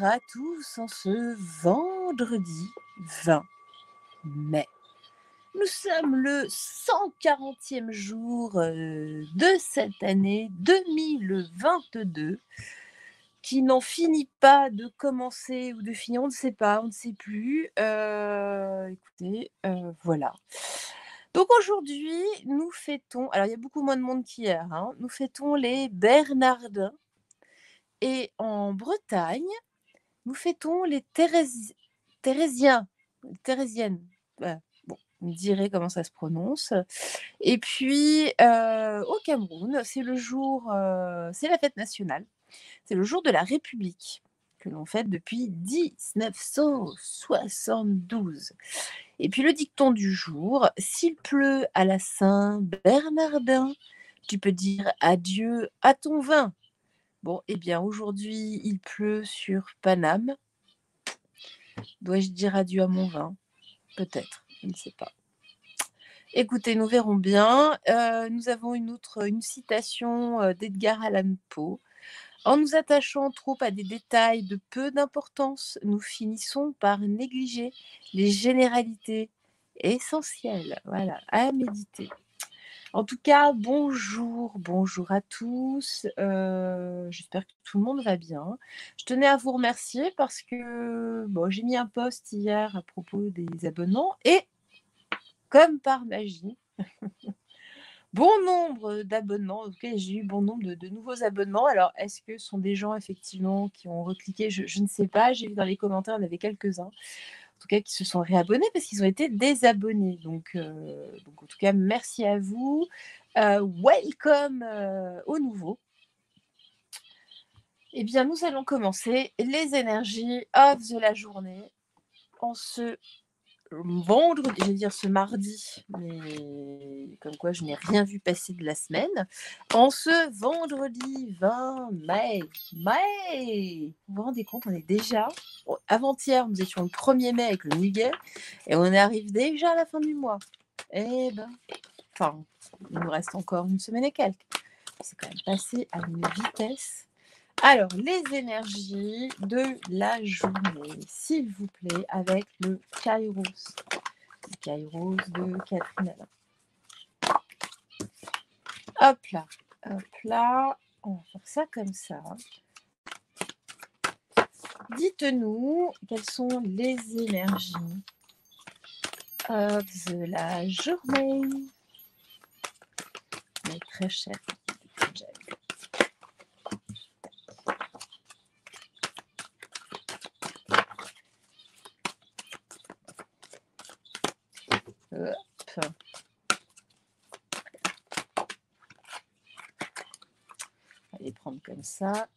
à tous en ce vendredi 20 mai. Nous sommes le 140e jour de cette année 2022 qui n'en finit pas de commencer ou de finir, on ne sait pas, on ne sait plus. Écoutez, voilà. Donc aujourd'hui, nous fêtons, alors il y a beaucoup moins de monde qu'hier, hein, nous fêtons les Bernardins et en Bretagne, nous fêtons les Thérésiens, Thérésiennes. Bon, vous me direz comment ça se prononce. Et puis, au Cameroun, c'est la fête nationale. C'est le jour de la République que l'on fête depuis 1972. Et puis le dicton du jour: «S'il pleut à la Saint-Bernardin, tu peux dire adieu à ton vin». Bon, eh bien aujourd'hui, il pleut sur Paname. Dois-je dire adieu à mon vin? Peut-être, je ne sais pas. Écoutez, nous verrons bien. Nous avons une citation, d'Edgar Allan Poe: «En nous attachant trop à des détails de peu d'importance, nous finissons par négliger les généralités essentielles». Voilà, à méditer. En tout cas, bonjour à tous. J'espère que tout le monde va bien. Je tenais à vous remercier parce que, bon, j'ai mis un post hier à propos des abonnements et comme par magie, bon nombre d'abonnements, en tout cas, j'ai eu bon nombre de nouveaux abonnements. Alors, est-ce que ce sont des gens effectivement qui ont recliqué? Je ne sais pas. J'ai vu dans les commentaires, il y en avait quelques-uns, en tout cas, qui se sont réabonnés parce qu'ils ont été désabonnés. Donc en tout cas, merci à vous. Welcome aux nouveaux. Eh bien, nous allons commencer les énergies of la journée en ce vendredi, j'allais dire ce mardi, mais comme quoi je n'ai rien vu passer de la semaine. En ce vendredi 20 mai. Vous vous rendez compte, on est déjà... Bon, avant-hier, nous étions le 1er mai avec le muguet et on arrive déjà à la fin du mois. Eh ben, enfin, il nous reste encore une semaine et quelques. C'est quand même passé à une vitesse. Alors, les énergies de la journée, s'il vous plaît, avec le Kairos. Le Kairos de Catherine Alain. Hop là, on va faire ça comme ça. Dites-nous quelles sont les énergies de la journée. Mais très cher. Hop. On va les prendre comme ça.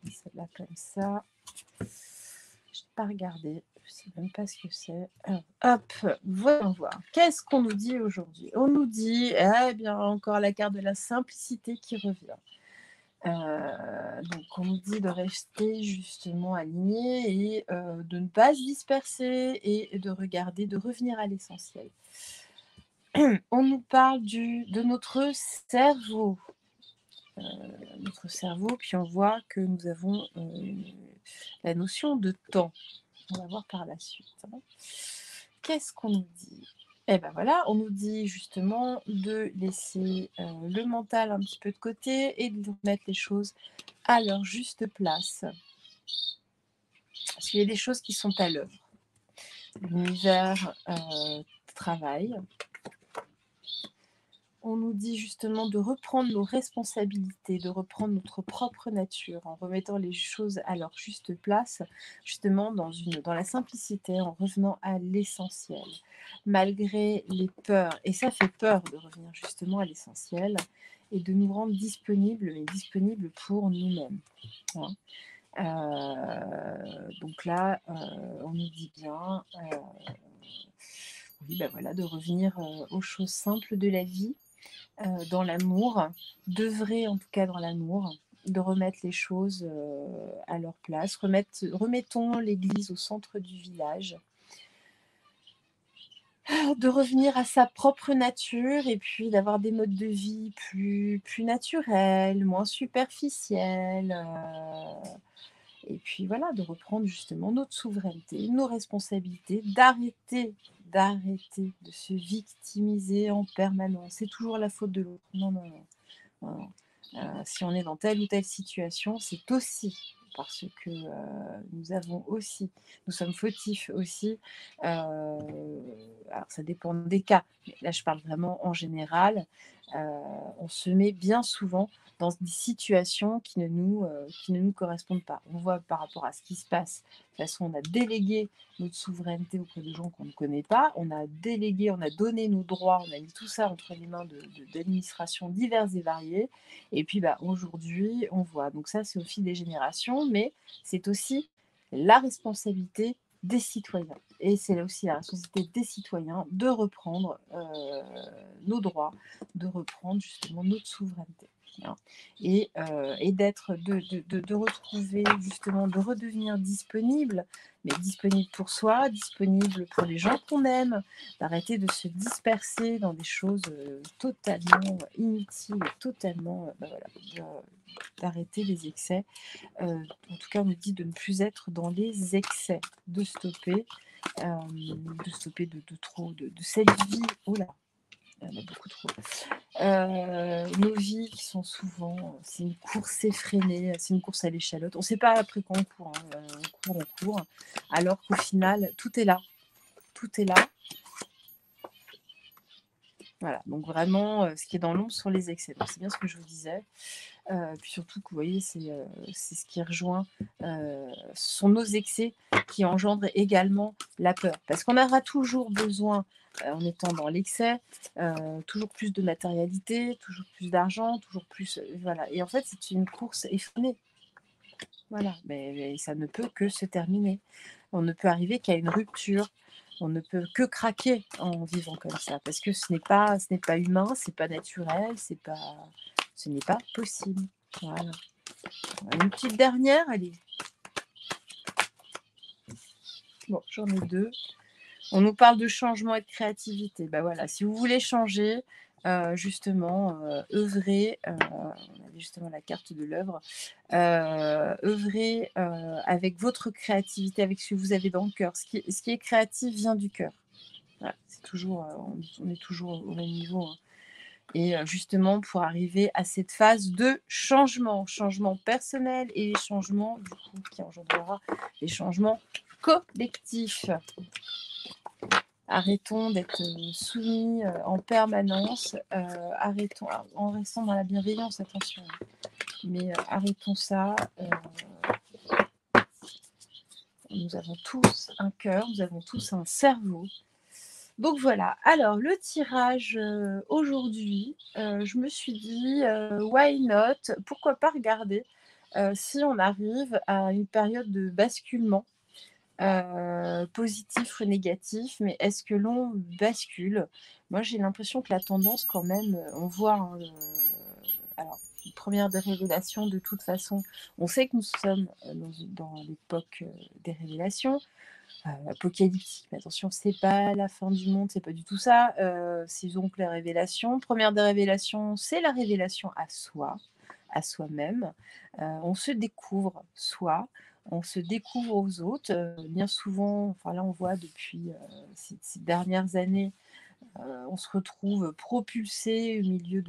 Celle-là comme ça. Je n'ai pas regardé. Je ne sais même pas ce que c'est. Alors, hop, voyons voir. Qu'est-ce qu'on nous dit aujourd'hui? On nous dit, eh bien, encore la carte de la simplicité qui revient. Donc, on nous dit de rester justement aligné et de ne pas se disperser et de regarder, de revenir à l'essentiel. On nous parle de notre cerveau. Puis on voit que nous avons la notion de temps. On va voir par la suite. Qu'est-ce qu'on nous dit? Eh ben voilà, on nous dit justement de laisser le mental un petit peu de côté et de remettre les choses à leur juste place. Parce qu'il y a des choses qui sont à l'œuvre. L'univers travaille. On nous dit justement de reprendre nos responsabilités, de reprendre notre propre nature en remettant les choses à leur juste place, justement dans la simplicité, en revenant à l'essentiel, malgré les peurs. Et ça fait peur de revenir justement à l'essentiel et de nous rendre disponibles, mais disponibles pour nous-mêmes. Hein. Donc là, on nous dit bien oui, ben voilà, de revenir aux choses simples de la vie. Dans l'amour, d'œuvrer en tout cas dans l'amour, de remettre les choses à leur place, remettons l'église au centre du village, de revenir à sa propre nature et puis d'avoir des modes de vie plus naturels, moins superficiels, Et puis voilà, de reprendre justement notre souveraineté, nos responsabilités, d'arrêter de se victimiser en permanence. C'est toujours la faute de l'autre. Non, non, non. Non, non. Si on est dans telle ou telle situation, c'est aussi parce que nous sommes fautifs aussi. Alors ça dépend des cas, mais là je parle vraiment en général. On se met bien souvent dans des situations qui ne nous correspondent pas. On voit par rapport à ce qui se passe. De toute façon, on a délégué notre souveraineté auprès de gens qu'on ne connaît pas. On a délégué, on a donné nos droits, on a mis tout ça entre les mains d'administrations diverses et variées. Et puis bah, aujourd'hui, on voit. Donc ça, c'est au fil des générations, mais c'est aussi la responsabilité des citoyens. Et c'est aussi la responsabilité des citoyens de reprendre nos droits, de reprendre justement notre souveraineté. Hein. Et de retrouver justement, de redevenir disponible, mais disponible pour soi, disponible pour les gens qu'on aime, d'arrêter de se disperser dans des choses totalement inutiles, totalement, d'arrêter les excès. En tout cas, on nous dit de ne plus être dans les excès, de stopper, de trop, de cette vie. Oh là, il y en a beaucoup trop. Nos vies qui sont souvent, c'est une course effrénée, c'est une course à l'échalote. On ne sait pas après quand on court, hein. On court, alors qu'au final, tout est là. Tout est là. Voilà, donc vraiment, ce qui est dans l'ombre sont les excès. Donc c'est bien ce que je vous disais. Puis surtout que vous voyez, c'est ce qui rejoint, ce sont nos excès qui engendrent également la peur. Parce qu'on aura toujours besoin, en étant dans l'excès, toujours plus de matérialité, toujours plus d'argent, toujours plus, voilà. Et en fait, c'est une course effrénée. Voilà, mais ça ne peut que se terminer. On ne peut arriver qu'à une rupture. On ne peut que craquer en vivant comme ça, parce que ce n'est pas humain, c'est pas naturel, ce n'est pas possible. Voilà. Une petite dernière, allez. Bon, j'en ai deux. On nous parle de changement et de créativité. Ben voilà, si vous voulez changer, justement, œuvrez, on avait justement la carte de l'œuvre, œuvrez avec votre créativité, avec ce que vous avez dans le cœur. Ce qui est créatif vient du cœur. Voilà, c'est toujours, on est toujours au même niveau. Hein. Et justement, pour arriver à cette phase de changement, changement personnel et changement, du coup, qui engendrera des changements collectifs. Arrêtons d'être soumis en permanence, arrêtons, en restant dans la bienveillance, attention, mais arrêtons ça. Nous avons tous un cœur, nous avons tous un cerveau. Donc voilà, alors le tirage aujourd'hui, je me suis dit, why not? Pourquoi pas regarder si on arrive à une période de basculement, positif ou négatif, mais est-ce que l'on bascule? Moi, j'ai l'impression que la tendance quand même, on voit, hein, alors, une première des révélations, de toute façon, on sait que nous sommes dans l'époque des révélations. Apocalyptique, mais attention, c'est pas la fin du monde, c'est pas du tout ça. C'est donc les révélations. Première des révélations, c'est la révélation à soi, à soi-même. On se découvre soi, on se découvre aux autres. Bien souvent, enfin là on voit depuis ces dernières années, on se retrouve propulsé au milieu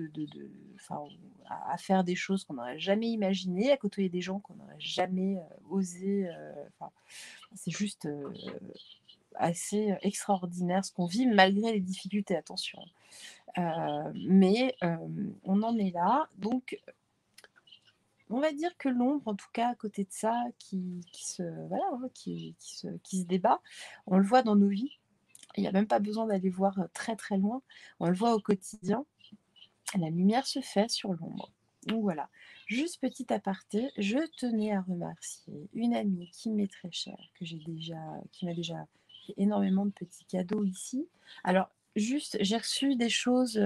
enfin, à faire des choses qu'on n'aurait jamais imaginées, à côtoyer des gens qu'on n'aurait jamais osé. Enfin, c'est juste assez extraordinaire ce qu'on vit malgré les difficultés, attention. Mais on en est là. Donc, on va dire que l'ombre, en tout cas, à côté de ça, voilà, hein, qui se débat, on le voit dans nos vies. Il n'y a même pas besoin d'aller voir très très loin. On le voit au quotidien. La lumière se fait sur l'ombre. Donc voilà. Juste petit aparté, je tenais à remercier une amie qui m'est très chère, qui m'a déjà fait énormément de petits cadeaux ici. Alors, juste, j'ai reçu des choses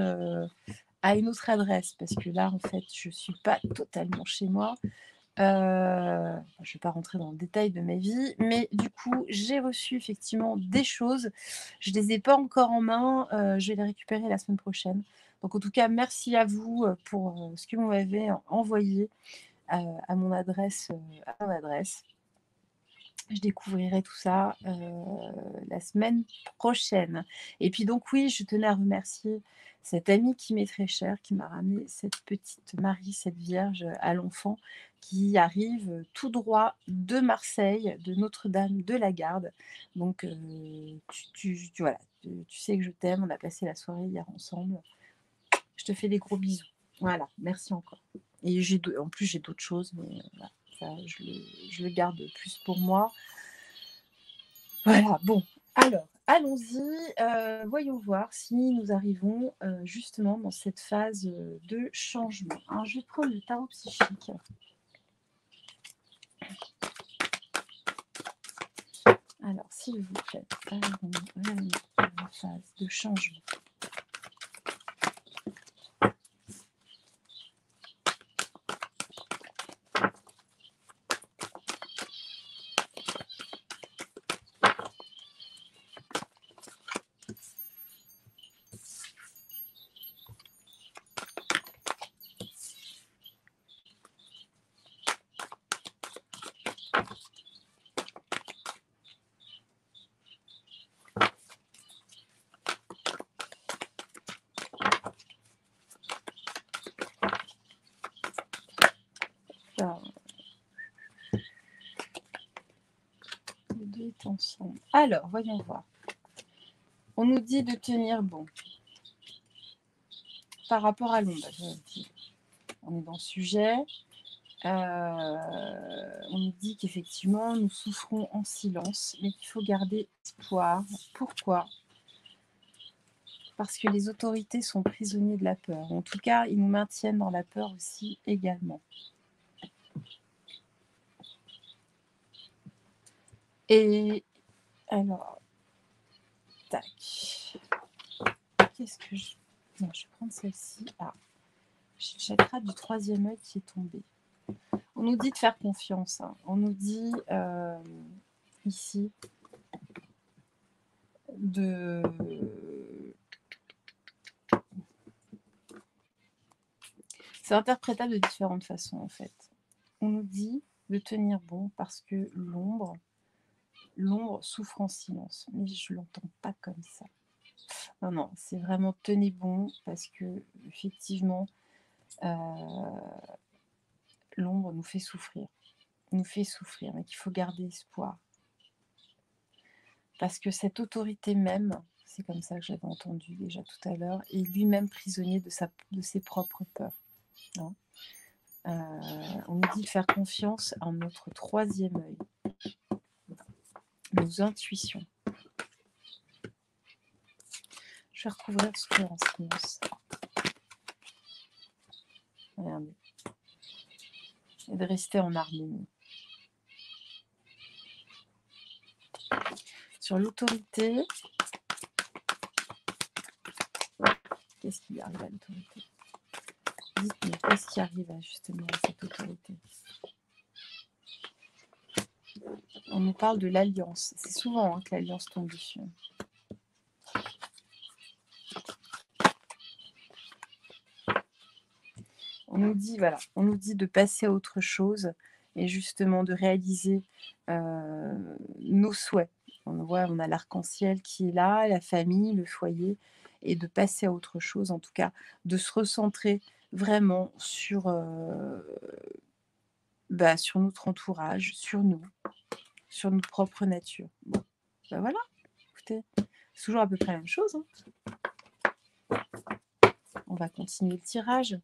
à une autre adresse, parce que là, en fait, je ne suis pas totalement chez moi. Je ne vais pas rentrer dans le détail de ma vie, mais du coup, j'ai reçu effectivement des choses. Je ne les ai pas encore en main. Je vais les récupérer la semaine prochaine. Donc, en tout cas, merci à vous pour ce que vous m'avez envoyé à mon adresse. Je découvrirai tout ça la semaine prochaine. Et puis donc oui, je tenais à remercier cette amie qui m'est très chère, qui m'a ramené cette petite Marie, cette Vierge à l'enfant, qui arrive tout droit de Marseille, de Notre-Dame de la Garde. Donc voilà, tu sais que je t'aime, on a passé la soirée hier ensemble. Je te fais des gros bisous. Voilà, merci encore. Et en plus j'ai d'autres choses, mais voilà, ça, je le garde plus pour moi. Voilà, bon, alors, allons-y. Voyons voir si nous arrivons justement dans cette phase de changement. Alors, je vais prendre le tarot psychique. Alors, s'il vous plaît, arrivons à la phase de changement. Alors, les deux est ensemble. Alors, voyons voir. On nous dit de tenir bon par rapport à l'ombre. On est dans le sujet. On nous dit qu'effectivement, nous souffrons en silence, mais qu'il faut garder espoir. Pourquoi ? Parce que les autorités sont prisonniers de la peur. En tout cas, ils nous maintiennent dans la peur aussi également. Et alors, tac. Qu'est-ce que je... Non, je vais prendre celle-ci. Ah, j'ai le chakra du troisième œil qui est tombé. On nous dit de faire confiance. Hein. On nous dit ici de... C'est interprétable de différentes façons en fait. On nous dit de tenir bon parce que l'ombre souffre en silence. Mais je ne l'entends pas comme ça. Non, non, c'est vraiment tenez bon parce que effectivement, l'ombre nous fait souffrir. Mais qu'il faut garder espoir. Parce que cette autorité même, c'est comme ça que j'avais entendu déjà tout à l'heure, est lui-même prisonnier de ses propres peurs. Hein. On nous dit de faire confiance en notre troisième œil, nos intuitions. Je vais recouvrir ce cœur en silence. Regardez. Et de rester en harmonie. Sur l'autorité, qu'est-ce qui arrive à l'autorité ? Dites-moi, qu'est-ce qui arrive justement à cette autorité ? On nous parle de l'alliance. C'est souvent que l'alliance tombe dessus. On nous dit, voilà, on nous dit de passer à autre chose et justement de réaliser nos souhaits. On voit, on a l'arc-en-ciel qui est là, la famille, le foyer, et de passer à autre chose, en tout cas, de se recentrer vraiment sur notre entourage, sur nous, sur notre propre nature. Bon, ben voilà, écoutez, c'est toujours à peu près la même chose. Hein. On va continuer le tirage.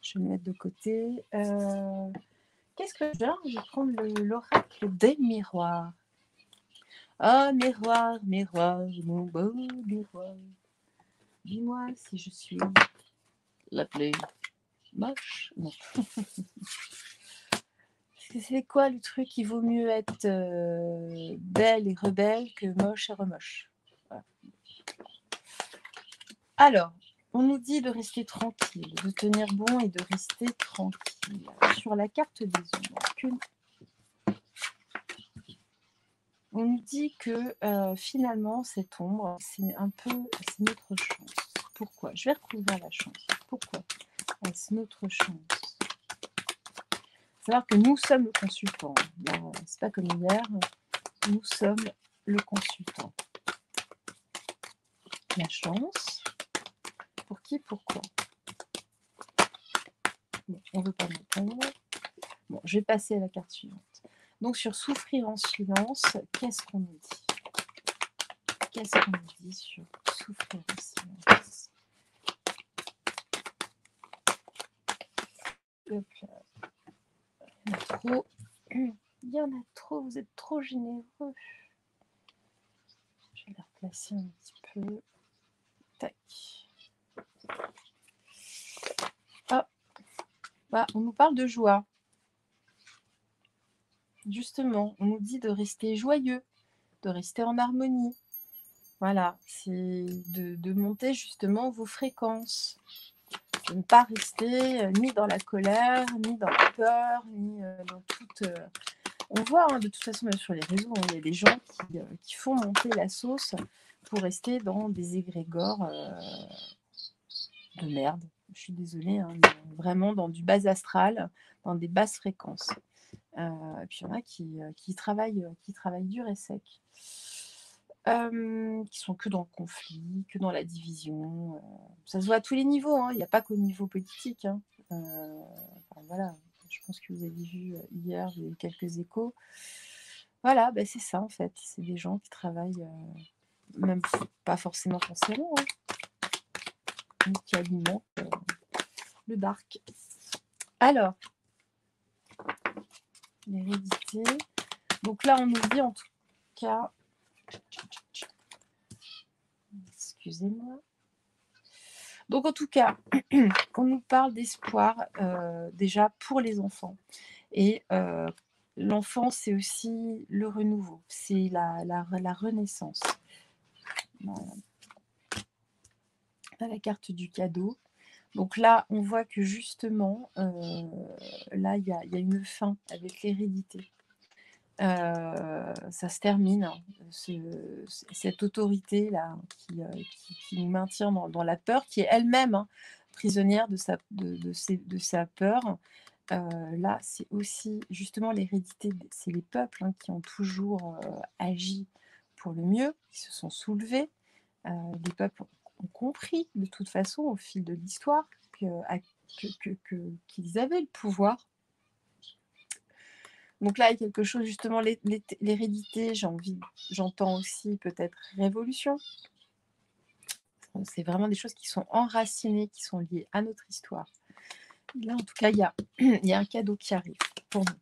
Je vais le mettre de côté. Qu'est-ce que je donne ? Je vais prendre l'oracle des miroirs. Ah, miroir, miroir, mon beau miroir. Dis-moi si je suis la plus moche. Non. C'est quoi le truc ? Il vaut mieux être belle et rebelle que moche et remoche. Voilà. Alors, on nous dit de rester tranquille, de tenir bon et de rester tranquille. Sur la carte des ombres, on nous dit que finalement, cette ombre, c'est notre chance. Pourquoi ? Je vais recouvrir la chance. Pourquoi est-ce notre chance ? Savoir que nous sommes le consultant. C'est pas comme hier. nous sommes le consultant. La chance. Pour qui, pourquoi? Bon, on ne veut pas me répondre. Bon, je vais passer à la carte suivante. Donc, sur souffrir en silence, qu'est-ce qu'on nous dit? Qu'est-ce qu'on nous dit sur souffrir en silence? Hop là. Il y en a trop. Il y en a trop. Vous êtes trop généreux. Je vais la replacer un petit peu. Tac. Ah. Bah, on nous parle de joie. Justement, on nous dit de rester joyeux, de rester en harmonie. Voilà, c'est de monter justement vos fréquences. De ne pas rester ni dans la colère, ni dans la peur, ni dans toute... On voit de toute façon même sur les réseaux, il y a des gens qui font monter la sauce pour rester dans des égrégores de merde. Je suis désolée, mais vraiment dans du bas astral, dans des basses fréquences. Et puis il y en a qui travaillent dur et sec. Qui sont que dans le conflit, que dans la division. Ça se voit à tous les niveaux, il n'y a pas qu'au niveau politique. Voilà, je pense que vous avez vu hier, j'ai eu quelques échos. Voilà, c'est ça en fait. C'est des gens qui travaillent, même pas forcément consciemment, mais qui alimentent le dark. Alors, l'hérédité. Donc là, on nous dit en tout cas... Excusez-moi. Donc en tout cas, on nous parle d'espoir déjà pour les enfants. Et l'enfant, c'est aussi le renouveau, c'est la renaissance. Voilà. Là, la carte du cadeau. Donc là, on voit que justement, là, il y a une fin avec l'hérédité. Ça se termine, cette autorité-là qui nous maintient dans la peur, qui est elle-même prisonnière de sa peur. Là, c'est aussi justement l'hérédité, c'est les peuples qui ont toujours agi pour le mieux, qui se sont soulevés. Les peuples ont compris de toute façon au fil de l'histoire qu'ils avaient le pouvoir. Donc là, il y a quelque chose, justement, l'hérédité, j'entends aussi peut-être révolution. C'est vraiment des choses qui sont enracinées, qui sont liées à notre histoire. Là, en tout cas, il y a un cadeau qui arrive pour nous.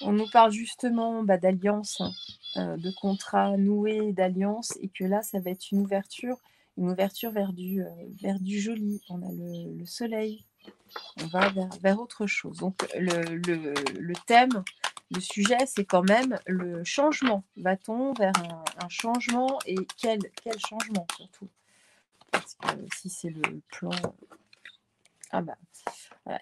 On nous parle justement d'alliance, de contrats noués, d'alliance, et que là, ça va être une ouverture vers du joli. On a le soleil, on va vers autre chose. Donc, le thème, le sujet, c'est quand même le changement. Va-t-on vers un changement, et quel changement surtout? Parce que si c'est le plan... Voilà,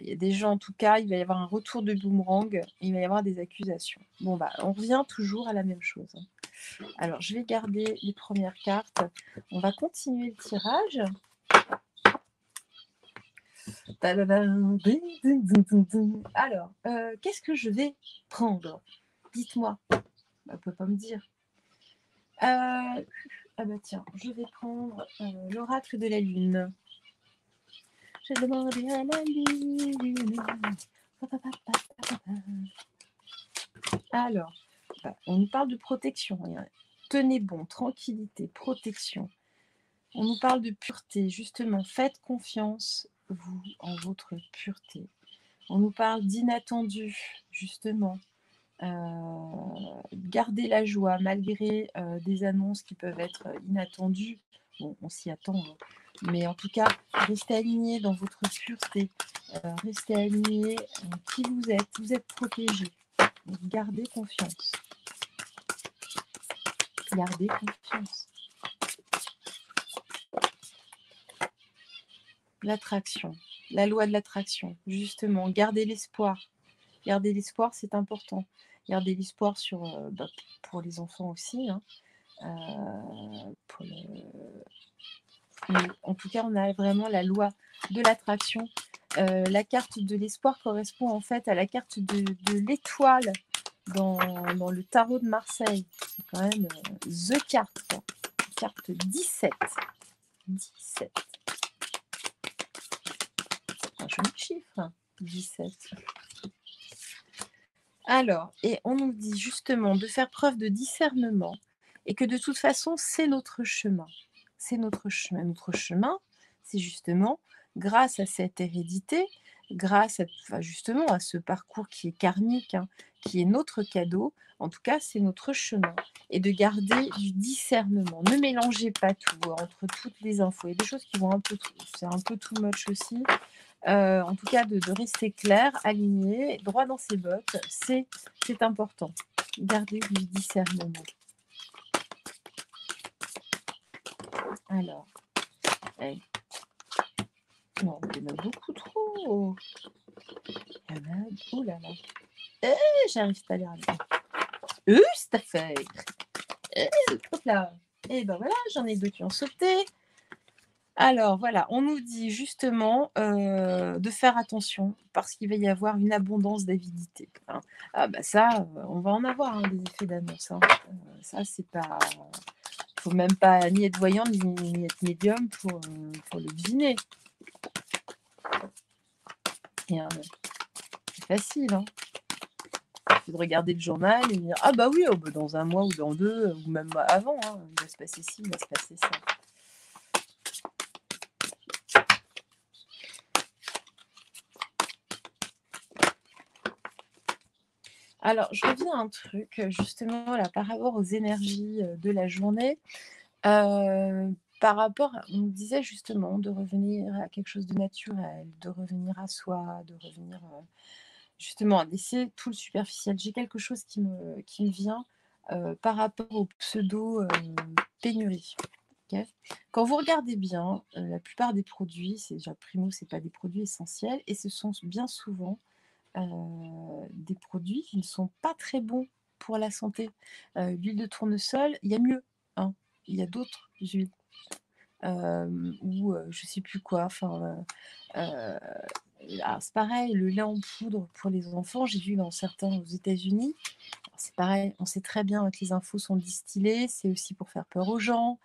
il y a des gens, en tout cas, il va y avoir un retour de boomerang, il va y avoir des accusations. Bon, on revient toujours à la même chose. Alors, je vais garder les premières cartes. On va continuer le tirage. Alors, qu'est-ce que je vais prendre? Dites-moi. On ne peut pas me dire. Tiens, je vais prendre l'oracle de la lune. J'ai demandé à la lune. Alors, on nous parle de protection. Tenez bon, tranquillité, protection. On nous parle de pureté, justement. Faites confiance, vous, en votre pureté. On nous parle d'inattendu, justement. Gardez la joie malgré des annonces qui peuvent être inattendues. Bon, on s'y attend, mais en tout cas, restez alignés dans votre pureté. Restez alignés qui vous êtes. Vous êtes protégés. Donc, gardez confiance. Gardez confiance. L'attraction, la loi de l'attraction, justement. Gardez l'espoir. Gardez l'espoir, c'est important. Gardez l'espoir pour les enfants aussi. Mais en tout cas, on a vraiment la loi de l'attraction La carte de l'espoir correspond en fait à la carte de l'étoile dans le tarot de Marseille. C'est quand même the carte, quoi. Carte 17. 17. C'est un joli chiffre, hein, 17. Alors, et on nous dit justement de faire preuve de discernement et que de toute façon, c'est notre chemin. C'est notre chemin. Notre chemin, c'est justement grâce à cette hérédité, grâce justement à ce parcours qui est karmique, hein, qui est notre cadeau. En tout cas, c'est notre chemin. Et de garder du discernement. Ne mélangez pas tout entre toutes les infos. Il y a des choses qui vont c'est un peu too much aussi. En tout cas, de rester clair, aligné, droit dans ses bottes, c'est important. Gardez du discernement. Alors, hey. Non, il y en a beaucoup trop. Il y en a... Oh là là. J'arrive pas à les regarder. C'est à faire. Hop là. Et ben voilà, j'en ai deux qui ont sauté. Alors voilà, on nous dit justement de faire attention parce qu'il va y avoir une abondance d'avidité. Hein. Ah bah ça, on va en avoir des effets d'annonce. Hein. Ça, c'est pas. Il faut même pas ni être voyant ni être médium pour le deviner. C'est facile. Hein. Il faut de regarder le journal et dire ah bah oui, dans un mois ou dans deux, ou même avant, hein, il va se passer ci, il va se passer ça. Alors, je reviens à un truc, justement, là, par rapport aux énergies de la journée. Par rapport, on me disait justement de revenir à quelque chose de naturel, de revenir à soi, de revenir justement à laisser tout le superficiel. J'ai quelque chose qui me vient par rapport au pseudo pénurie. Okay. Quand vous regardez bien, la plupart des produits, c'est déjà primo, c'est pas des produits essentiels et ce sont bien souvent des produits qui ne sont pas très bons pour la santé. L'huile de tournesol, il y a mieux, hein. Il y a d'autres huiles ou je sais plus quoi. Enfin, c'est pareil, le lait en poudre pour les enfants, j'ai vu dans certains aux États-Unis. C'est pareil, on sait très bien que les infos sont distillées, c'est aussi pour faire peur aux gens.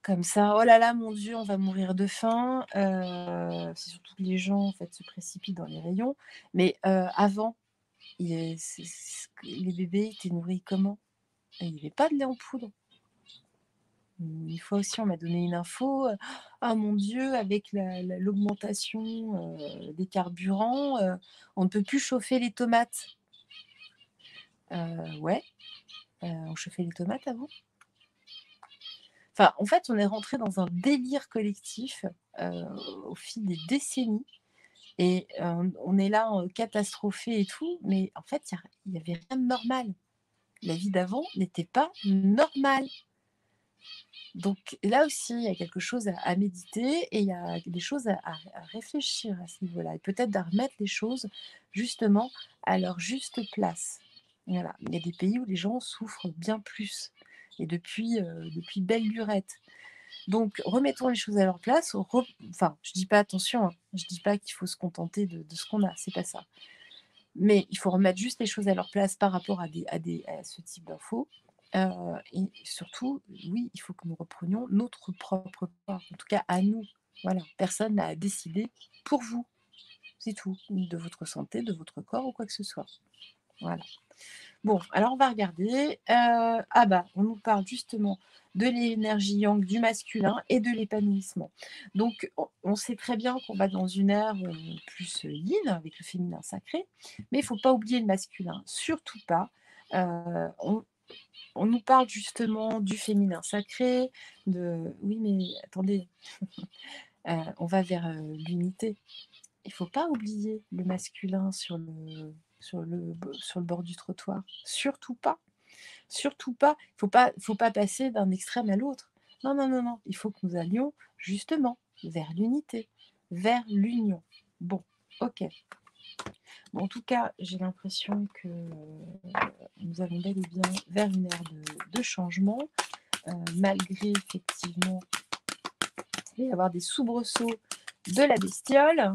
Comme ça, oh là là, mon Dieu, on va mourir de faim. C'est surtout que les gens en fait se précipitent dans les rayons. Mais avant, les bébés étaient nourris comment? Il n'y avait pas de lait en poudre. Une fois aussi, on m'a donné une info. Ah mon Dieu, avec l'augmentation des carburants, on ne peut plus chauffer les tomates. Ouais, on chauffait les tomates avant. Enfin, en fait, on est rentré dans un délire collectif au fil des décennies. Et on est là catastrophé et tout, mais en fait, il n'y avait rien de normal. La vie d'avant n'était pas normale. Donc là aussi, il y a quelque chose à méditer et il y a des choses à réfléchir à ce niveau-là. Et peut-être à remettre les choses justement à leur juste place. Voilà. Il y a des pays où les gens souffrent bien plus. Et depuis belle lurette. Donc, remettons les choses à leur place. Enfin, je dis pas attention, hein, je dis pas qu'il faut se contenter de ce qu'on a, c'est pas ça. Mais il faut remettre juste les choses à leur place par rapport à ce type d'infos. Et surtout, oui, il faut que nous reprenions notre propre pouvoir, en tout cas à nous. Voilà, personne n'a à décider pour vous, c'est tout, de votre santé, de votre corps ou quoi que ce soit. Voilà. Bon, alors on va regarder. Ah bah, on nous parle justement de l'énergie yang, du masculin et de l'épanouissement. Donc, on sait très bien qu'on va dans une ère plus yin, avec le féminin sacré, mais il ne faut pas oublier le masculin, surtout pas. On nous parle justement du féminin sacré, Oui, mais attendez, on va vers l'unité. Il ne faut pas oublier le masculin sur le bord du trottoir. Surtout pas. Surtout pas. Il ne faut pas passer d'un extrême à l'autre. Non, non, non, non. Il faut que nous allions justement vers l'unité, vers l'union. Bon, ok. Bon, en tout cas, j'ai l'impression que nous allons bel et bien vers une ère de changement, malgré effectivement il va y avoir des soubresauts de la bestiole.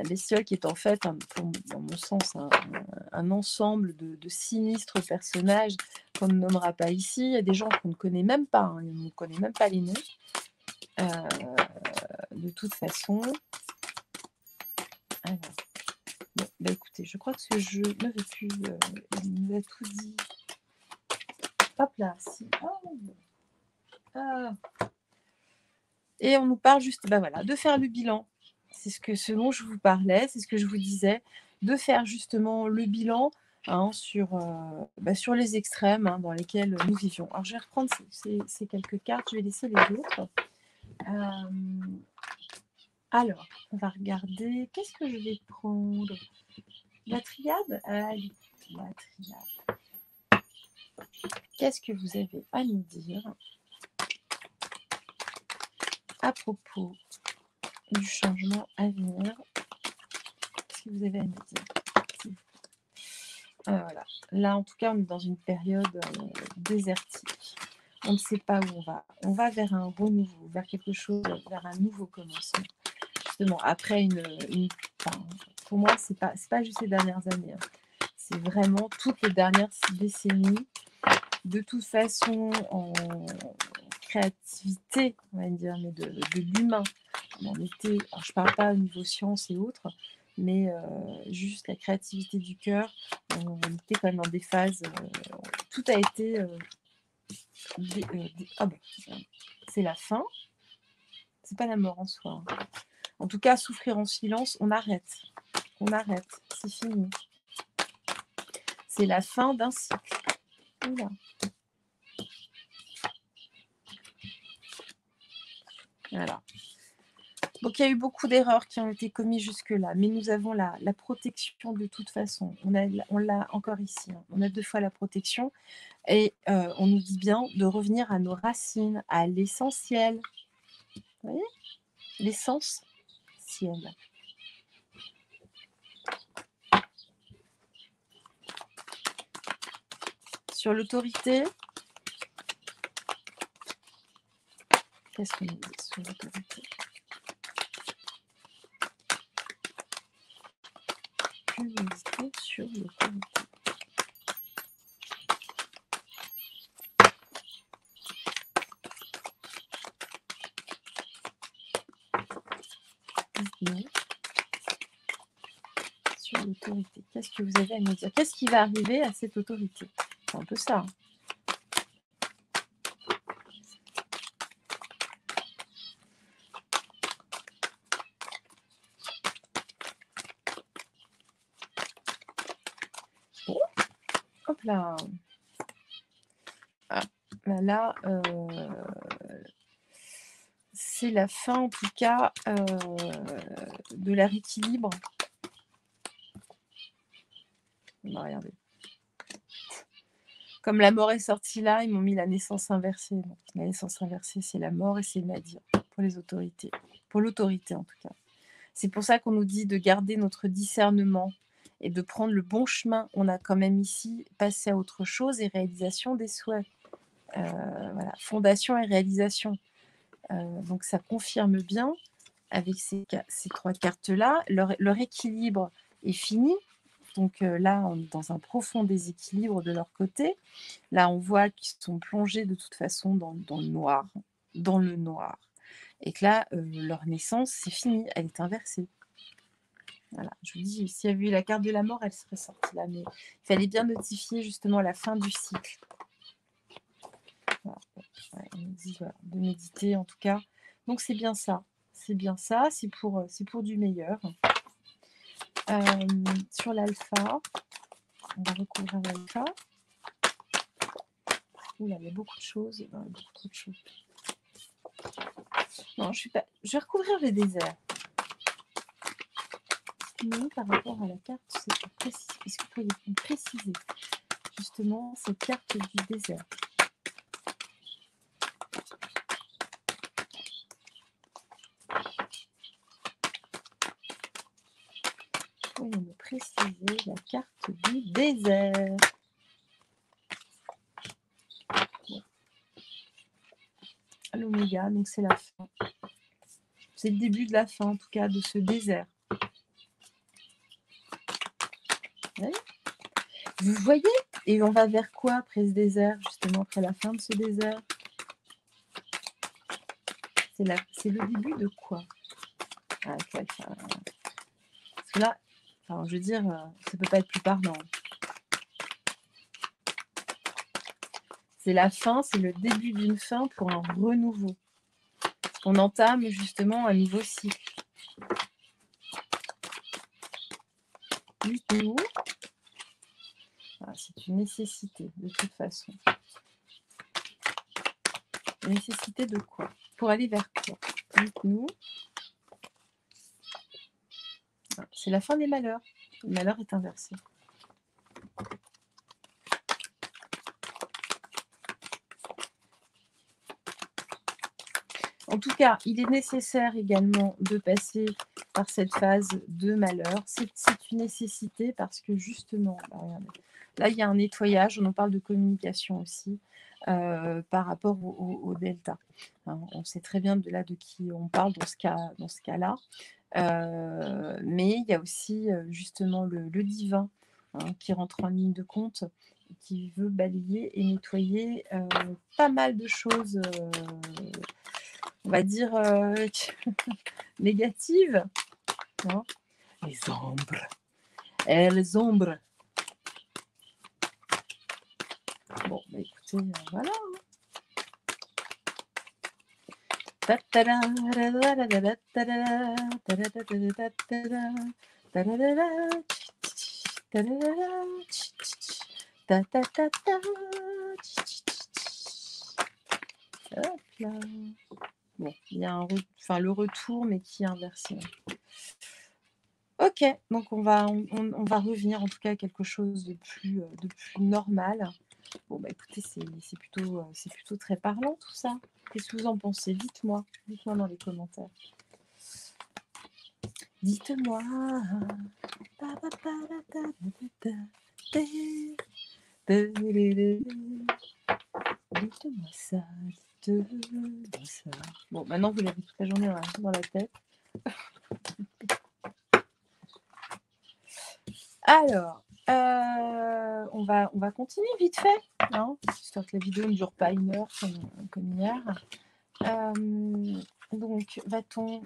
La bestiole qui est en fait, dans mon sens, un ensemble de sinistres personnages qu'on ne nommera pas ici. Il y a des gens qu'on ne connaît même pas, hein, on ne connaît même pas les noms. De toute façon. Alors, bon, bah écoutez, je crois que ce jeu ne veut plus. Il nous a tout dit. Hop là, si. Ah. Et on nous parle juste, bah voilà, de faire le bilan. C'est ce dont je vous parlais, c'est ce que je vous disais, de faire justement le bilan sur les extrêmes dans lesquels nous vivions. Alors je vais reprendre ces quelques cartes, je vais laisser les autres. Alors, on va regarder, qu'est-ce que je vais prendre? La triade? Allez, la triade. Qu'est-ce que vous avez à nous dire à propos du changement à venir? Qu'est-ce que vous avez à nous dire? Voilà. Là, en tout cas, on est dans une période désertique. On ne sait pas où on va. On va vers un renouveau, vers quelque chose, vers un nouveau commencement. Justement, après pour moi, c'est pas juste les dernières années. C'est vraiment toutes les dernières décennies. De toute façon, en créativité, on va dire, mais de l'humain. On était, alors je ne parle pas au niveau science et autres, mais juste la créativité du cœur. On était quand même dans des phases. Tout a été. C'est la fin. C'est pas la mort en soi. Hein. En tout cas, souffrir en silence, on arrête. On arrête. C'est fini. C'est la fin d'un cycle. Oula. Voilà. Donc il y a eu beaucoup d'erreurs qui ont été commises jusque-là, mais nous avons la protection de toute façon. On l'a encore ici. Hein. On a 2 fois la protection et on nous dit bien de revenir à nos racines, à l'essentiel. Vous voyez ? L'essentiel. Sur l'autorité, qu'est-ce qu'on nous dit sur l'autorité ? Méditer sur l'autorité. Sur l'autorité. Qu'est-ce que vous avez à nous dire? Qu'est-ce qui va arriver à cette autorité? C'est un peu ça. Hein. Bon. Hop là. Ah. Là, c'est la fin en tout cas de leur équilibre. Regardez. Comme la mort est sortie là, ils m'ont mis la naissance inversée. Donc, la naissance inversée, c'est la mort et c'est le nadir pour les autorités. Pour l'autorité en tout cas. C'est pour ça qu'on nous dit de garder notre discernement et de prendre le bon chemin. On a quand même ici passé à autre chose et réalisation des souhaits. Voilà, fondation et réalisation. Donc ça confirme bien avec ces 3 cartes-là. Leur équilibre est fini. Donc là, on est dans un profond déséquilibre de leur côté. Là, on voit qu'ils sont plongés de toute façon dans le noir. Dans le noir. Et que là, leur naissance, c'est fini. Elle est inversée. Voilà, je vous dis, s'il y avait eu la carte de la mort, elle serait sortie là. Mais il fallait bien notifier justement la fin du cycle. Voilà. Ouais, on nous dit voilà, de méditer en tout cas. Donc c'est bien ça. C'est bien ça. C'est pour du meilleur. Sur l'alpha, on va recouvrir l'alpha. Oula, il y a beaucoup de choses. Non, beaucoup trop de choses. Non, je suis pas. Je vais recouvrir le désert. Mais par rapport à la carte, c'est pour préciser. Est-ce que vous pourriez préciser justement cette carte du désert? Vous pourriez me préciser la carte du désert? L'oméga, donc c'est la fin. C'est le début de la fin, en tout cas, de ce désert. Vous voyez? Et on va vers quoi après ce désert, justement, après la fin de ce désert? C'est le début de quoi? Ah, parce que là, enfin, je veux dire, ça peut pas être plus parlant. C'est la fin, c'est le début d'une fin pour un renouveau. On entame justement un nouveau cycle. Dites-nous. C'est une nécessité, de toute façon. Une nécessité de quoi? Pour aller vers quoi? Dites-nous. C'est la fin des malheurs. Le malheur est inversé. En tout cas, il est nécessaire également de passer par cette phase de malheur. C'est une nécessité parce que justement, regardez, là, il y a un nettoyage. On en parle de communication aussi par rapport au delta. Hein, on sait très bien de qui on parle dans ce cas-là. Mais il y a aussi justement le divin qui rentre en ligne de compte, qui veut balayer et nettoyer pas mal de choses, on va dire, négatives. Hein. Les ombres. Les ombres. Bon, bah écoutez, voilà. Hop là. Bon, il y a le retour, mais qui est inversé. Ok, donc on va revenir en tout cas à quelque chose de plus normal. Bon, bah écoutez, c'est plutôt très parlant tout ça. Qu'est-ce que vous en pensez? Dites-moi dans les commentaires. Dites-moi. Dites-moi ça, dites-moi ça. Bon, maintenant vous l'avez toute la journée dans la tête. Alors, on va continuer vite fait, hein, j'espère que la vidéo ne dure pas 1 heure comme hier. Donc, va-t-on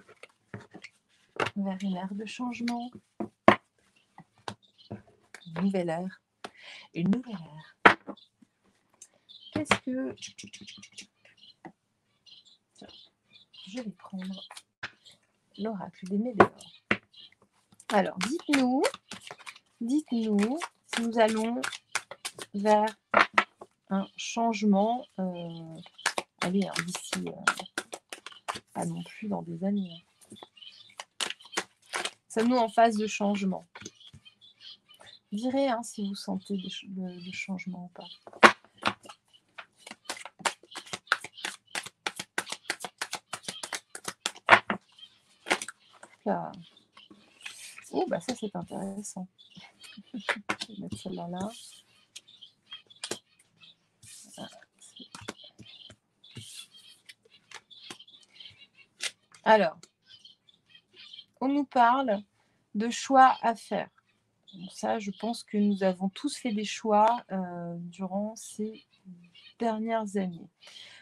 vers une ère de changement, une nouvelle ère, une nouvelle ère. Qu'est-ce que... Tiens, je vais prendre l'oracle des Médéors. Alors, dites-nous si nous allons vers un changement, allez, d'ici, pas non plus dans des années. Sommes-nous en phase de changement? Direz si vous sentez le changement ou pas. Là. Oh, bah ça c'est intéressant. Je vais mettre celle-là là. Alors, on nous parle de choix à faire. Donc ça, je pense que nous avons tous fait des choix durant ces dernières années.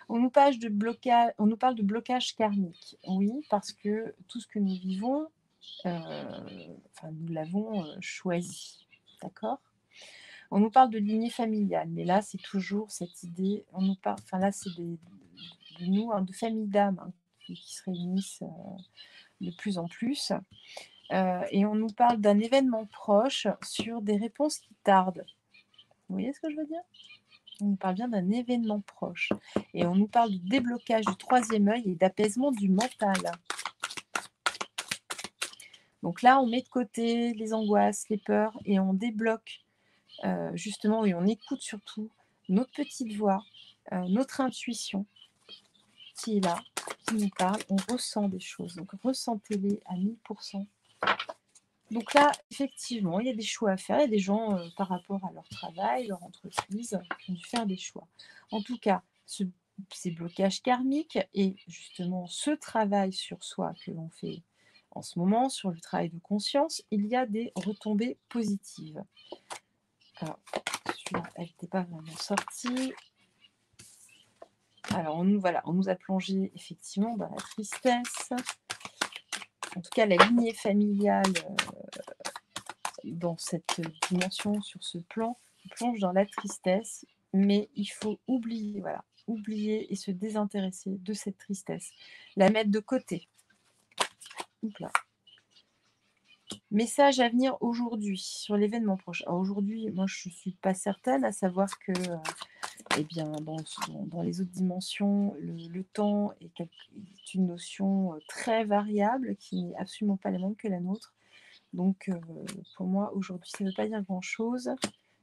On nous parle de blocage karmique. Oui, parce que tout ce que nous vivons, nous l'avons choisi. D'accord? On nous parle de lignée familiale, mais là, c'est toujours cette idée, on nous parle, là, c'est de nous, de familles d'âmes qui se réunissent de plus en plus. Et on nous parle d'un événement proche sur des réponses qui tardent. Vous voyez ce que je veux dire? On nous parle bien d'un événement proche. Et on nous parle du déblocage du troisième œil et d'apaisement du mental. Donc là, on met de côté les angoisses, les peurs, et on débloque justement, et on écoute surtout notre petite voix, notre intuition qui est là, qui nous parle. On ressent des choses. Donc ressentez-les à 1000%. Donc là, effectivement, il y a des choix à faire. Il y a des gens, par rapport à leur travail, leur entreprise, qui ont dû faire des choix. En tout cas, ces blocages karmiques et justement ce travail sur soi que l'on fait en ce moment, sur le travail de conscience, il y a des retombées positives. Alors, celui-là, elle n'était pas vraiment sortie. Alors, on nous a plongé effectivement dans la tristesse. En tout cas, la lignée familiale, dans cette dimension, sur ce plan, plonge dans la tristesse, mais il faut oublier, voilà, oublier et se désintéresser de cette tristesse. La mettre de côté. Oups là. Message à venir aujourd'hui sur l'événement proche. Alors aujourd'hui, moi je ne suis pas certaine, à savoir que eh bien, dans les autres dimensions, le temps est une notion très variable qui n'est absolument pas la même que la nôtre. Donc pour moi, aujourd'hui, ça ne veut pas dire grand-chose.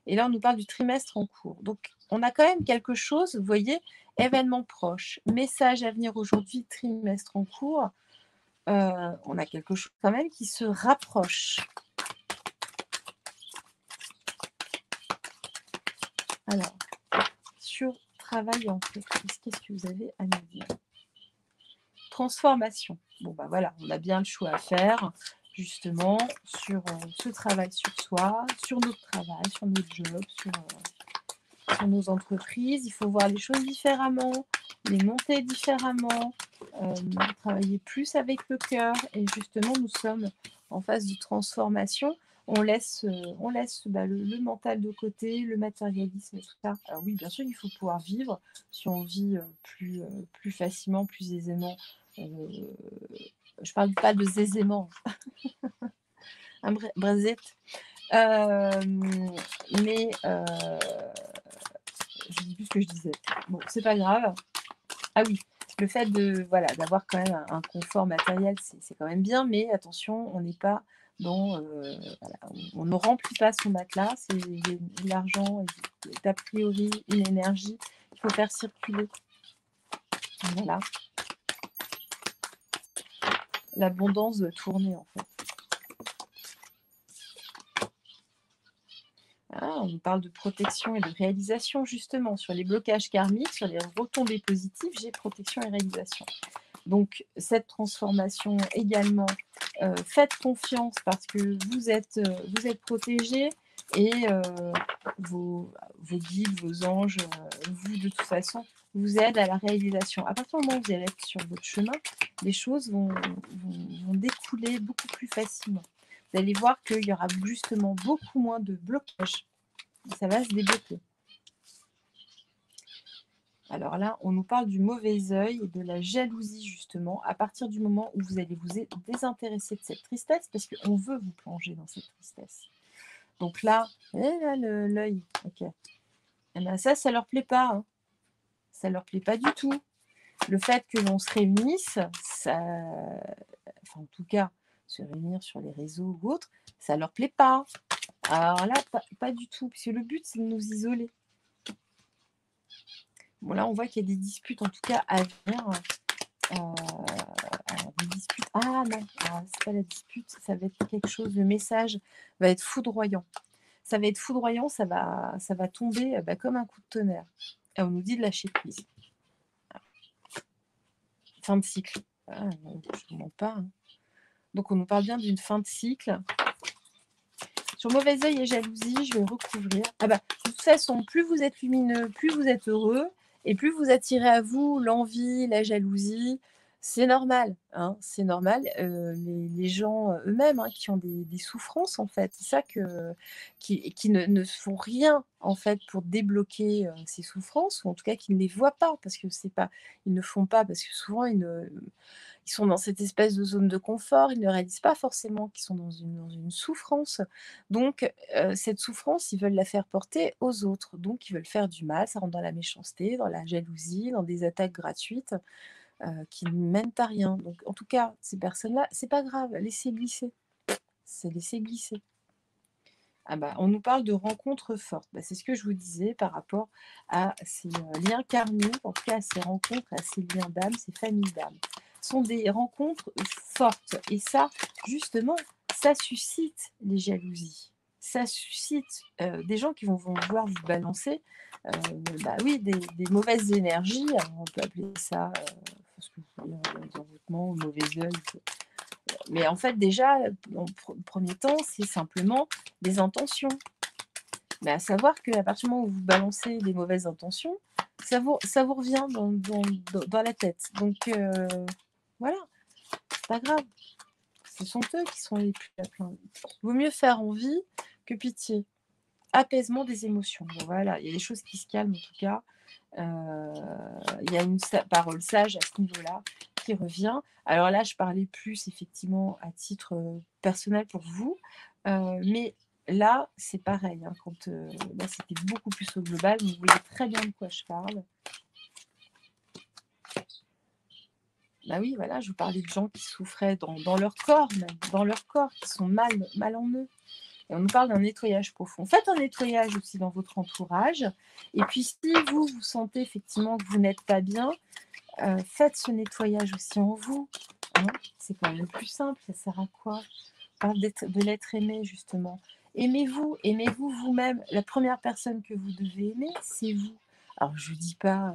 Et là, on nous parle du trimestre en cours. Donc on a quand même quelque chose, vous voyez, événement proche, message à venir aujourd'hui, trimestre en cours. On a quelque chose quand même qui se rapproche. Alors, sur travail en fait, qu'est-ce que vous avez à nous dire? Transformation. Bon, bah voilà, on a bien le choix à faire, justement, sur ce travail sur soi, sur notre travail, sur notre job, sur nos entreprises. Il faut voir les choses différemment, les monter différemment, travailler plus avec le cœur. Et justement, nous sommes en phase de transformation. On laisse le mental de côté, le matérialisme et tout ça. Alors oui, bien sûr, il faut pouvoir vivre. Si on vit plus facilement, plus aisément, je ne parle pas de zézément, un brésette. Mais je ne dis plus ce que je disais. Bon, c'est pas grave. Ah oui, le fait d'avoir quand même un confort matériel, c'est quand même bien, mais attention, on n'est pas dans... on ne remplit pas son matelas, c'est l'argent est a priori une énergie qu'il faut faire circuler. Voilà. L'abondance doit tourner en fait. On nous parle de protection et de réalisation justement sur les blocages karmiques, sur les retombées positives, j'ai protection et réalisation. Donc cette transformation également, faites confiance parce que vous êtes protégés et vos guides, vos anges, vous de toute façon, vous aident à la réalisation. À partir du moment où vous allez être sur votre chemin, les choses vont découler beaucoup plus facilement. Vous allez voir qu'il y aura justement beaucoup moins de blocages. Ça va se débloquer. Alors là, on nous parle du mauvais œil et de la jalousie, justement, à partir du moment où vous allez vous désintéresser de cette tristesse, parce qu'on veut vous plonger dans cette tristesse. Donc là, l'œil, ok. Eh ben ça leur plaît pas. Hein. Ça leur plaît pas du tout. Le fait que l'on se réunisse, en tout cas, se réunir sur les réseaux ou autres, ça leur plaît pas. Alors là, pas du tout, puisque le but, c'est de nous isoler. Bon, là, on voit qu'il y a des disputes, en tout cas, à venir. Des disputes. Ah non, c'est pas la dispute, ça va être quelque chose, le message va être foudroyant. Ça va être foudroyant, ça va tomber comme un coup de tonnerre. Et on nous dit de lâcher prise. Fin de cycle. Je ne mens pas. Hein. Donc on nous parle bien d'une fin de cycle. Sur mauvais œil et jalousie, je vais recouvrir. Ah bah, de toute façon, plus vous êtes lumineux, plus vous êtes heureux, et plus vous attirez à vous l'envie, la jalousie. C'est normal, hein, c'est normal. Les gens eux-mêmes qui ont des souffrances, en fait, c'est ça qui ne font rien, en fait, pour débloquer ces souffrances, ou en tout cas qui ne les voient pas, parce que c'est pas, ils ne font pas, parce que souvent ils sont dans cette espèce de zone de confort, ils ne réalisent pas forcément qu'ils sont dans une souffrance. Donc, cette souffrance, ils veulent la faire porter aux autres. Donc, ils veulent faire du mal, ça rentre dans la méchanceté, dans la jalousie, dans des attaques gratuites qui ne mènent à rien. Donc, en tout cas, ces personnes-là, c'est pas grave, laissez glisser. C'est laisser glisser. Ah bah, on nous parle de rencontres fortes. Bah, c'est ce que je vous disais par rapport à ces liens karmiques, en tout cas à ces rencontres, à ces liens d'âme, ces familles d'âme. Ce sont des rencontres fortes. Et ça, justement, ça suscite les jalousies. Ça suscite des gens qui vont vouloir vous balancer des mauvaises énergies. Alors, on peut appeler ça ce que vous voulez, envoûtement, mauvais œil. Mais en fait, déjà, en premier temps, c'est simplement des intentions. Mais à savoir qu'à partir du moment où vous balancez des mauvaises intentions, ça vous revient dans la tête. Donc voilà, c'est pas grave. Ce sont eux qui sont les plus à plaindre. Vaut mieux faire envie que pitié. Apaisement des émotions. Bon, voilà, il y a des choses qui se calment en tout cas. Il y a une parole sage à ce niveau-là qui revient. Alors là, je parlais plus effectivement à titre personnel pour vous, mais là, c'est pareil. Hein, là, c'était beaucoup plus au global. Vous voyez très bien de quoi je parle. Bah oui, voilà, je vous parlais de gens qui souffraient dans leur corps, même, dans leur corps, qui sont mal en eux. Et on nous parle d'un nettoyage profond. Faites un nettoyage aussi dans votre entourage. Et puis, si vous sentez effectivement que vous n'êtes pas bien, faites ce nettoyage aussi en vous. Hein. C'est quand même plus simple. Ça sert à quoi? On parle de l'être aimé, justement. Aimez-vous vous-même. La première personne que vous devez aimer, c'est vous. Alors, je ne dis pas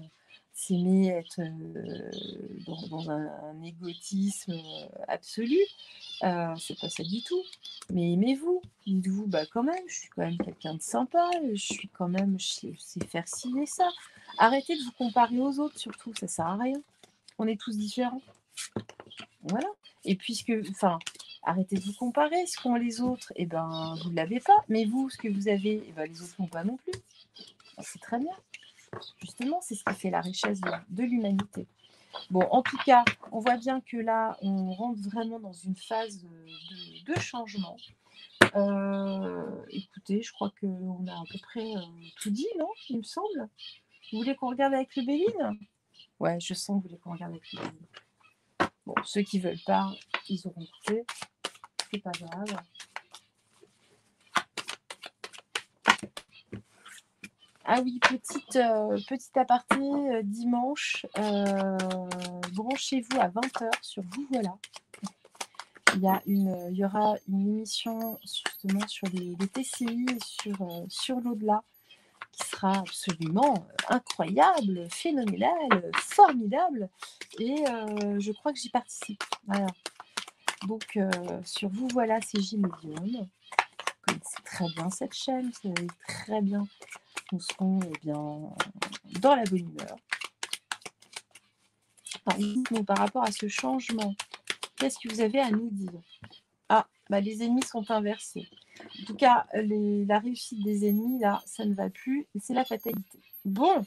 s'aimer, être dans un égotisme absolu. C'est pas ça du tout. Mais aimez-vous. Dites-vous, bah quand même, je suis quand même quelqu'un de sympa, je sais faire ci et ça. Arrêtez de vous comparer aux autres, surtout, ça sert à rien. On est tous différents. Voilà. Et arrêtez de vous comparer. Ce qu'ont les autres, eh ben, vous ne l'avez pas. Mais vous, ce que vous avez, eh ben, les autres n'ont pas non plus. C'est très bien. Justement, c'est ce qui fait la richesse de l'humanité. Bon, en tout cas, on voit bien que là, on rentre vraiment dans une phase de changement. Écoutez, je crois qu'on a à peu près tout dit, non? Il me semble. Vous voulez qu'on regarde avec le Béline? Ouais, je sens que vous voulez qu'on regarde avec le Béline. Bon, ceux qui ne veulent pas, ils auront coupé. C'est pas grave. Ah oui, petit aparté, dimanche, branchez-vous à 20h sur Vous Voilà. Il y aura une émission justement sur les TCI et sur l'au-delà qui sera absolument incroyable, phénoménal, formidable. Et je crois que j'y participe. Voilà. Donc, sur Vous Voilà, c'est J Medium. Vous connaissez très bien cette chaîne, vous savez très bien. Nous serons dans la bonne humeur. Alors, dites-nous par rapport à ce changement, qu'est-ce que vous avez à nous dire? Ah, les ennemis sont inversés. En tout cas, la réussite des ennemis, là, ça ne va plus. Et c'est la fatalité. Bon,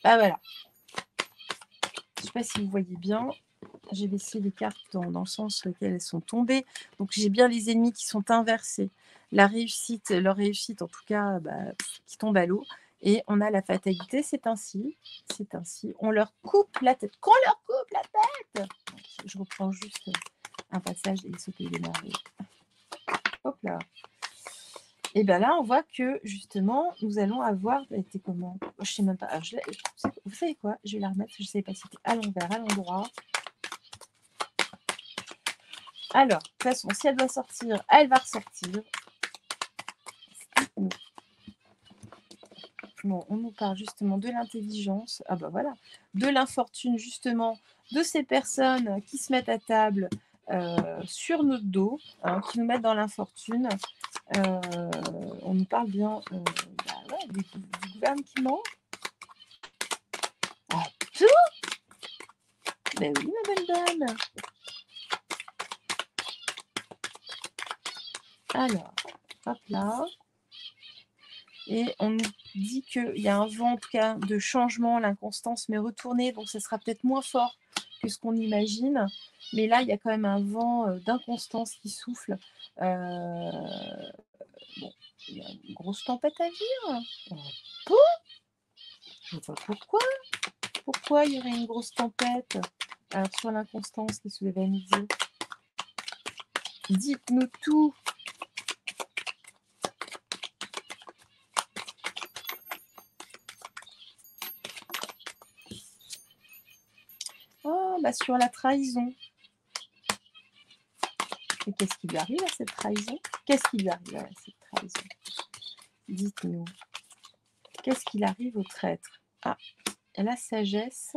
voilà. Je ne sais pas si vous voyez bien. J'ai baissé les cartes dans le sens lequel elles sont tombées. Donc, j'ai bien les ennemis qui sont inversés. Leur réussite, en tout cas, qui tombe à l'eau. Et on a la fatalité, c'est ainsi. On leur coupe la tête. Qu'on leur coupe la tête! Je reprends juste un passage et sauter des merveilles. Hop là. Et bien là, on voit que justement, nous allons avoir. C'était comment? Je sais même pas. Alors, vous savez quoi? Je vais la remettre. Je ne sais pas si c'était à l'envers, à l'endroit. Alors, de toute façon, si elle doit sortir, elle va ressortir. Bon, on nous parle justement de l'intelligence. Ah bah voilà. De l'infortune, justement, de ces personnes qui se mettent à table sur notre dos, hein, qui nous mettent dans l'infortune. On nous parle bien du gouvernement. Ah, tout? Ben oui, ma belle dame. Alors, hop là. Et on nous dit qu'il y a un vent, en tout cas, de changement, l'inconstance mais retournée, donc ça sera peut-être moins fort que ce qu'on imagine. Mais là, il y a quand même un vent d'inconstance qui souffle. Il y a une grosse tempête à venir. Je ne vois pas pourquoi. Pourquoi il y aurait une grosse tempête? Alors, sur l'inconstance, qu'est-ce que vous avez à nous dire? Dites-nous tout. Oh, sur la trahison. Et qu'est-ce qui lui arrive à cette trahison? Qu'est-ce qui lui arrive à cette trahison? Dites-nous. Qu'est-ce qu'il arrive au traître? Ah, la sagesse.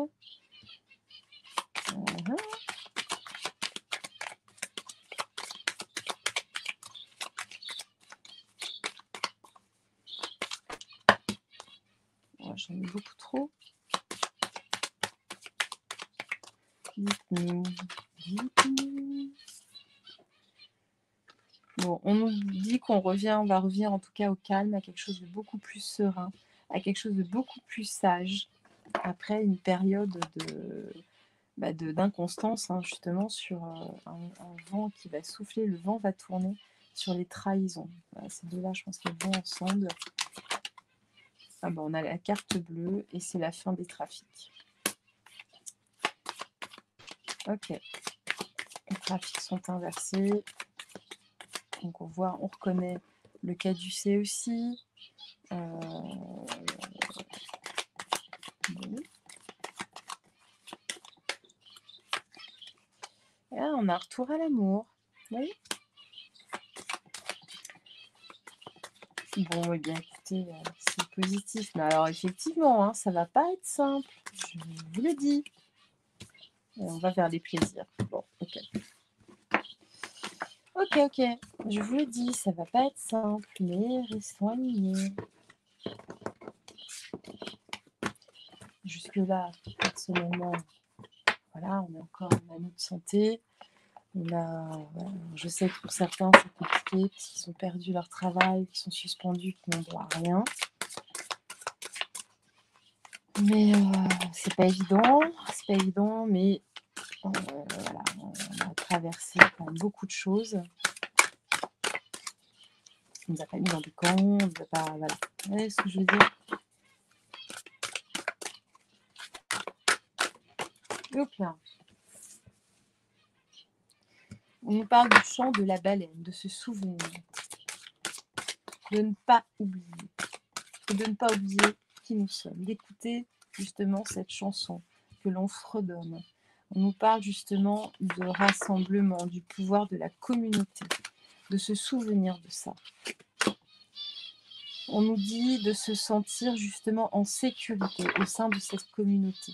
J'en ai beaucoup trop. Dites-nous. Dites-nous. Bon, on nous dit qu'on va revenir en tout cas au calme, à quelque chose de beaucoup plus serein, à quelque chose de beaucoup plus sage, après une période d'inconstance, hein, justement, sur un vent qui va souffler, le vent va tourner sur les trahisons. Voilà, ces deux-là, je pense qu'elles vont ensemble. Ah ben, on a la carte bleue et c'est la fin des trafics. Ok, les trafics sont inversés. Donc on reconnaît le caducée aussi. Bon. Et là, on a un retour à l'amour. Oui. Bon, eh bien, écoutez, c'est positif. Mais alors, effectivement, hein, ça va pas être simple. Je vous le dis. Et on va vers les plaisirs. Bon, ok. Ok. Je vous le dis, ça va pas être simple, mais restons alignés. Jusque-là, personnellement, voilà, on est encore en année de santé. Je sais que pour certains, c'est compliqué parce qu'ils ont perdu leur travail, qu'ils sont suspendus, qu'ils n'ont droit à rien. Mais c'est pas évident, mais voilà, on a traversé quand même beaucoup de choses. On nous a pas mis dans des camps, on nous a pas. Voilà. Vous voyez ce que je veux dire? Hop là. On nous parle du chant de la baleine, de se souvenir, de ne pas oublier, et de ne pas oublier qui nous sommes, d'écouter justement cette chanson que l'on fredonne. On nous parle justement de rassemblement, du pouvoir de la communauté, de se souvenir de ça. On nous dit de se sentir justement en sécurité au sein de cette communauté.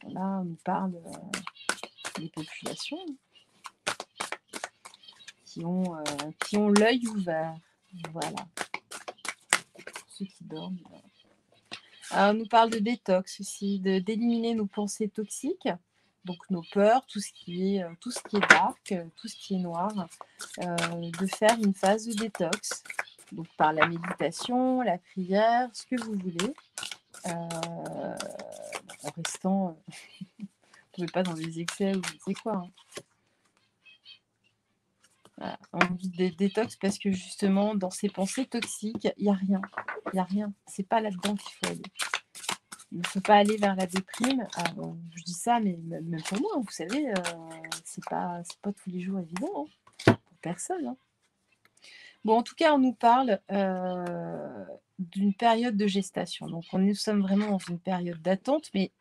Là, on nous parle des populations qui ont l'œil ouvert. Voilà. Ceux qui dorment. Alors, on nous parle de détox aussi, d'éliminer nos pensées toxiques, donc nos peurs, tout ce qui est dark, tout ce qui est noir, de faire une phase de détox, donc par la méditation, la prière, ce que vous voulez, en restant, vous ne pouvez pas dans des excès ou je ne sais quoi. Hein. Voilà. On dit des détox parce que justement, dans ces pensées toxiques, il n'y a rien. Il n'y a rien. C'est pas là-dedans qu'il faut aller. Il ne faut pas aller vers la déprime. Alors, je dis ça, mais même pour moi, vous savez, c'est pas tous les jours évident, hein, pour personne. Hein. Bon, en tout cas, on nous parle d'une période de gestation. Donc, nous sommes vraiment dans une période d'attente, mais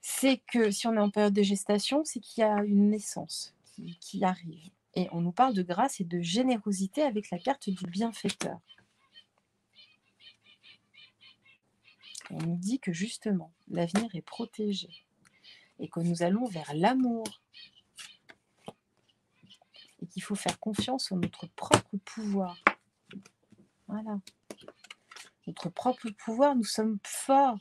c'est que si on est en période de gestation, c'est qu'il y a une naissance qui arrive. Et on nous parle de grâce et de générosité avec la carte du bienfaiteur. On nous dit que justement, l'avenir est protégé et que nous allons vers l'amour et qu'il faut faire confiance en notre propre pouvoir. Voilà. Notre propre pouvoir, nous sommes forts,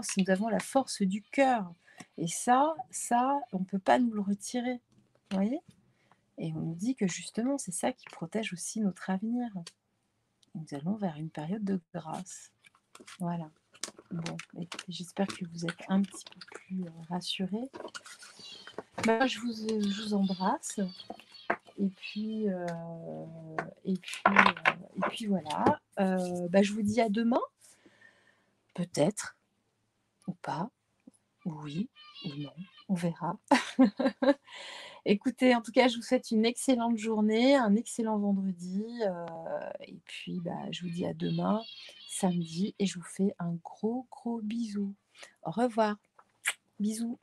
si nous avons la force du cœur. Et ça, on ne peut pas nous le retirer. Vous voyez ? Et on nous dit que justement, c'est ça qui protège aussi notre avenir. Nous allons vers une période de grâce. Voilà. Bon, j'espère que vous êtes un petit peu plus rassurés. Je vous embrasse. Et puis voilà. Je vous dis à demain. Peut-être. Ou pas. Oui ou non. On verra. Écoutez, en tout cas, je vous souhaite une excellente journée, un excellent vendredi. Et puis, je vous dis à demain, samedi. Et je vous fais un gros bisou. Au revoir. Bisous.